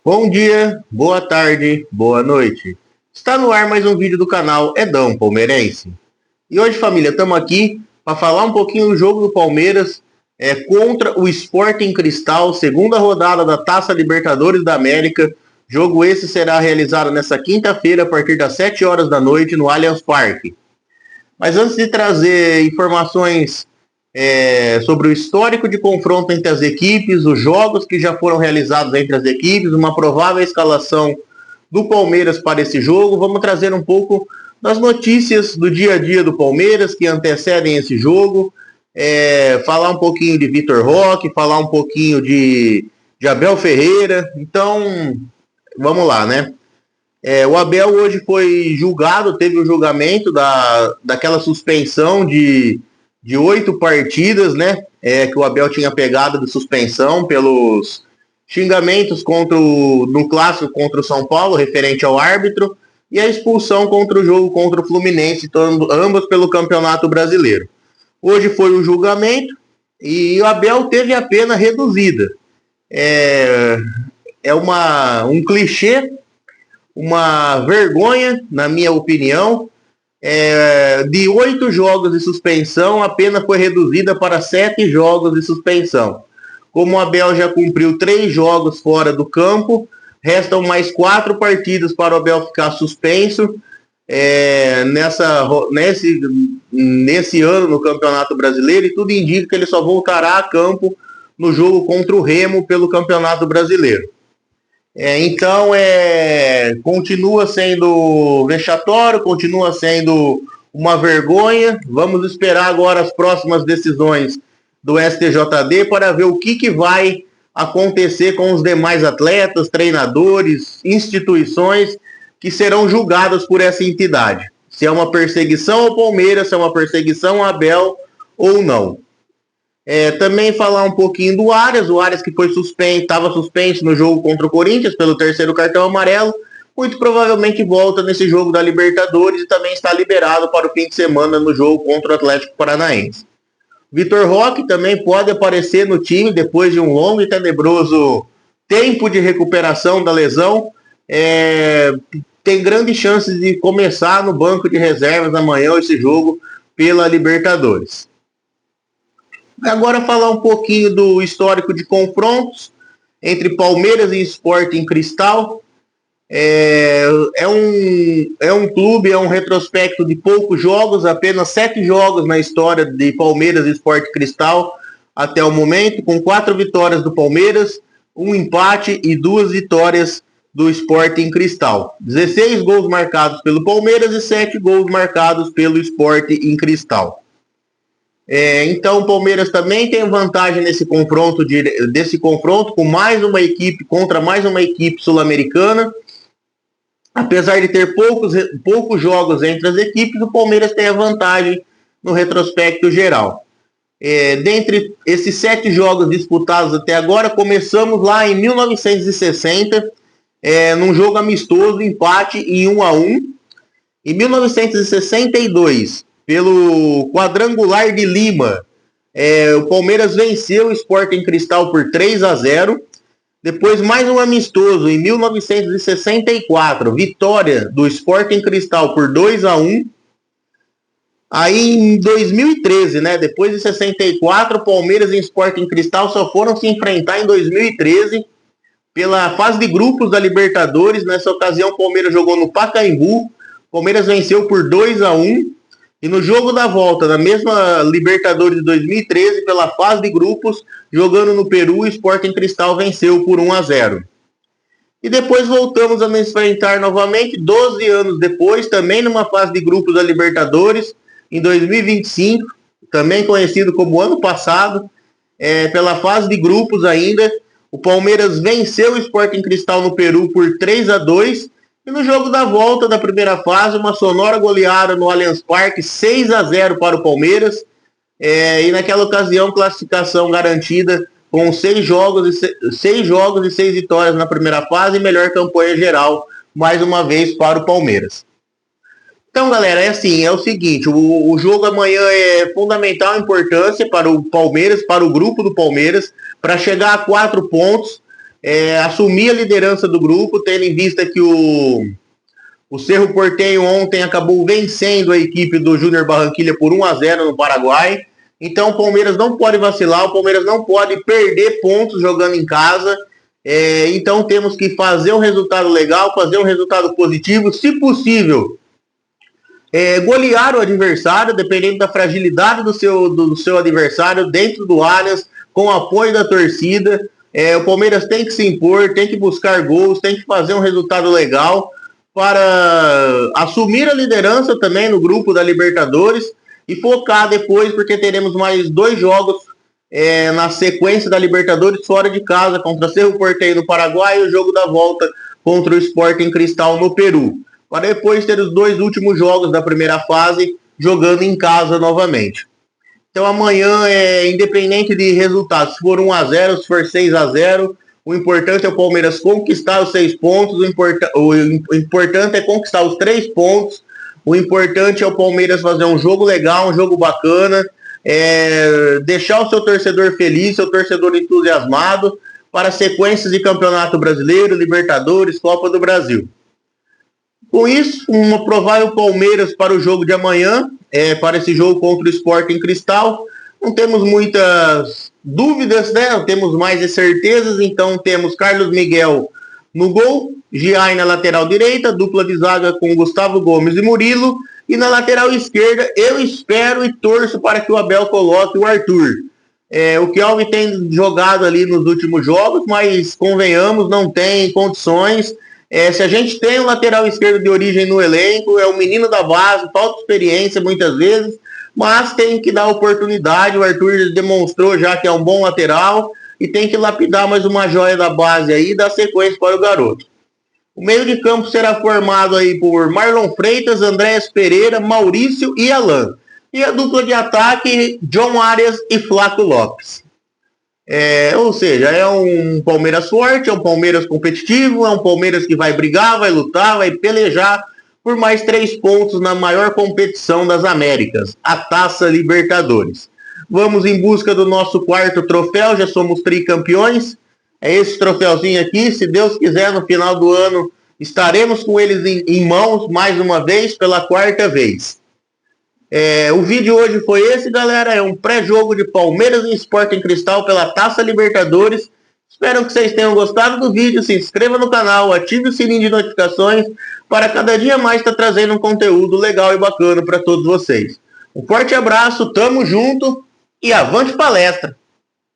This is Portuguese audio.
Bom dia, boa tarde, boa noite. Está no ar mais um vídeo do canal Edão Palmeirense. E hoje, família, estamos aqui para falar um pouquinho do jogo do Palmeiras contra o Sporting Cristal, segunda rodada da Taça Libertadores da América. Jogo esse será realizado nesta quinta-feira, a partir das 7 horas da noite, no Allianz Parque. Mas antes de trazer informações sobre o histórico de confronto entre as equipes, os jogos que já foram realizados entre as equipes, uma provável escalação do Palmeiras para esse jogo, vamos trazer um pouco das notícias do dia a dia do Palmeiras que antecedem esse jogo, falar um pouquinho de Vitor Roque, falar um pouquinho de Abel Ferreira. Então, vamos lá, né? O Abel hoje foi julgado, teve o julgamento daquela suspensão de 8 partidas, né? Que o Abel tinha pegado de suspensão pelos xingamentos no clássico contra o São Paulo, referente ao árbitro, e a expulsão contra o jogo contra o Fluminense, ambas pelo Campeonato Brasileiro. Hoje foi o julgamento e o Abel teve a pena reduzida. Um clichê, uma vergonha, na minha opinião. De 8 jogos de suspensão, a pena foi reduzida para 7 jogos de suspensão. Como o Abel já cumpriu 3 jogos fora do campo, restam mais 4 partidas para o Abel ficar suspenso nesse ano no Campeonato Brasileiro, e tudo indica que ele só voltará a campo no jogo contra o Remo pelo Campeonato Brasileiro. Então, continua sendo vexatório, continua sendo uma vergonha. Vamos esperar agora as próximas decisões do STJD para ver o que vai acontecer com os demais atletas, treinadores, instituições que serão julgadas por essa entidade. Se é uma perseguição ao Palmeiras, se é uma perseguição ao Abel ou não. Também falar um pouquinho do Arias, o Arias que foi estava suspenso no jogo contra o Corinthians pelo 3º cartão amarelo, muito provavelmente volta nesse jogo da Libertadores e também está liberado para o fim de semana no jogo contra o Atlético Paranaense. Vitor Roque também pode aparecer no time depois de um longo e tenebroso tempo de recuperação da lesão. Tem grandes chances de começar no banco de reservas amanhã esse jogo pela Libertadores. Agora falar um pouquinho do histórico de confrontos entre Palmeiras e Sporting Cristal. É um clube, é um retrospecto de poucos jogos, apenas 7 jogos na história de Palmeiras e Sporting Cristal até o momento, com 4 vitórias do Palmeiras, 1 empate e 2 vitórias do Sporting Cristal. 16 gols marcados pelo Palmeiras e 7 gols marcados pelo Sporting Cristal. Então o Palmeiras também tem vantagem desse confronto com mais uma equipe contra mais uma equipe sul-americana. Apesar de ter poucos jogos entre as equipes, o Palmeiras tem a vantagem no retrospecto geral. Dentre esses 7 jogos disputados até agora, começamos lá em 1960, num jogo amistoso, empate em 1-1. Em 1962, pelo quadrangular de Lima, o Palmeiras venceu o Sporting Cristal por 3-0. Depois mais um amistoso em 1964, vitória do Sporting Cristal por 2-1. Aí em 2013, né, depois de 64, Palmeiras e Sporting Cristal só foram se enfrentar em 2013 pela fase de grupos da Libertadores. Nessa ocasião o Palmeiras jogou no Pacaembu, Palmeiras venceu por 2-1. E no jogo da volta, na mesma Libertadores de 2013, pela fase de grupos, jogando no Peru, o Sporting Cristal venceu por 1-0. E depois voltamos a nos enfrentar novamente, 12 anos depois, também numa fase de grupos da Libertadores, em 2025, também conhecido como ano passado, pela fase de grupos ainda. O Palmeiras venceu o Sporting Cristal no Peru por 3-2. E no jogo da volta da primeira fase, uma sonora goleada no Allianz Parque, 6-0 para o Palmeiras. E naquela ocasião, classificação garantida com 6 jogos e 6 vitórias na primeira fase e melhor campanha geral, mais uma vez, para o Palmeiras. Então, galera, é o seguinte, o jogo amanhã é fundamental importância para o Palmeiras, para o grupo do Palmeiras, para chegar a 4 pontos. assumir a liderança do grupo, tendo em vista que o Cerro Porteño ontem acabou vencendo a equipe do Júnior Barranquilla por 1-0 no Paraguai. Então o Palmeiras não pode vacilar, o Palmeiras não pode perder pontos jogando em casa. Então temos que fazer um resultado legal, fazer um resultado positivo, se possível, golear o adversário, dependendo da fragilidade do seu adversário, dentro do Allianz, com o apoio da torcida. O Palmeiras tem que se impor, tem que buscar gols, tem que fazer um resultado legal para assumir a liderança também no grupo da Libertadores e focar depois, porque teremos mais 2 jogos na sequência da Libertadores fora de casa, contra Cerro Porteño no Paraguai e o jogo da volta contra o Sporting Cristal no Peru, para depois ter os 2 últimos jogos da primeira fase jogando em casa novamente. Então amanhã, independente de resultados, se for 1-0, se for 6-0, o importante é o Palmeiras conquistar os 6 pontos, o importante é conquistar os 3 pontos, o importante é o Palmeiras fazer um jogo legal, um jogo bacana, deixar o seu torcedor feliz, seu torcedor entusiasmado para sequências de Campeonato Brasileiro, Libertadores, Copa do Brasil. Com isso, um provável Palmeiras para o jogo de amanhã, para esse jogo contra o Sporting Cristal. Não temos muitas dúvidas, né? Não temos mais certezas, então temos Carlos Miguel no gol, Giai na lateral direita, dupla de zaga com Gustavo Gomes e Murilo, e na lateral esquerda eu espero e torço para que o Abel coloque o Arthur. O Kelvin tem jogado ali nos últimos jogos, mas convenhamos, não tem condições. Se a gente tem um lateral esquerdo de origem no elenco, é um menino da base, falta experiência muitas vezes, mas tem que dar oportunidade. O Arthur demonstrou já que é um bom lateral e tem que lapidar mais uma joia da base aí e dar sequência para o garoto. O meio de campo será formado aí por Marlon Freitas, Andréas Pereira, Maurício e Alan. E a dupla de ataque, John Arias e Flaco Lopes. Ou seja, é um Palmeiras forte, é um Palmeiras competitivo, é um Palmeiras que vai brigar, vai lutar, vai pelejar por mais 3 pontos na maior competição das Américas, a Taça Libertadores. Vamos em busca do nosso 4º troféu, já somos tricampeões. É esse troféuzinho aqui, se Deus quiser, no final do ano estaremos com eles em mãos mais uma vez, pela 4ª vez. O vídeo hoje foi esse, galera. É um pré-jogo de Palmeiras e Sporting Cristal pela Taça Libertadores. Espero que vocês tenham gostado do vídeo. Se inscreva no canal, ative o sininho de notificações para cada dia mais estar trazendo um conteúdo legal e bacana para todos vocês. Um forte abraço, tamo junto e avante palestra!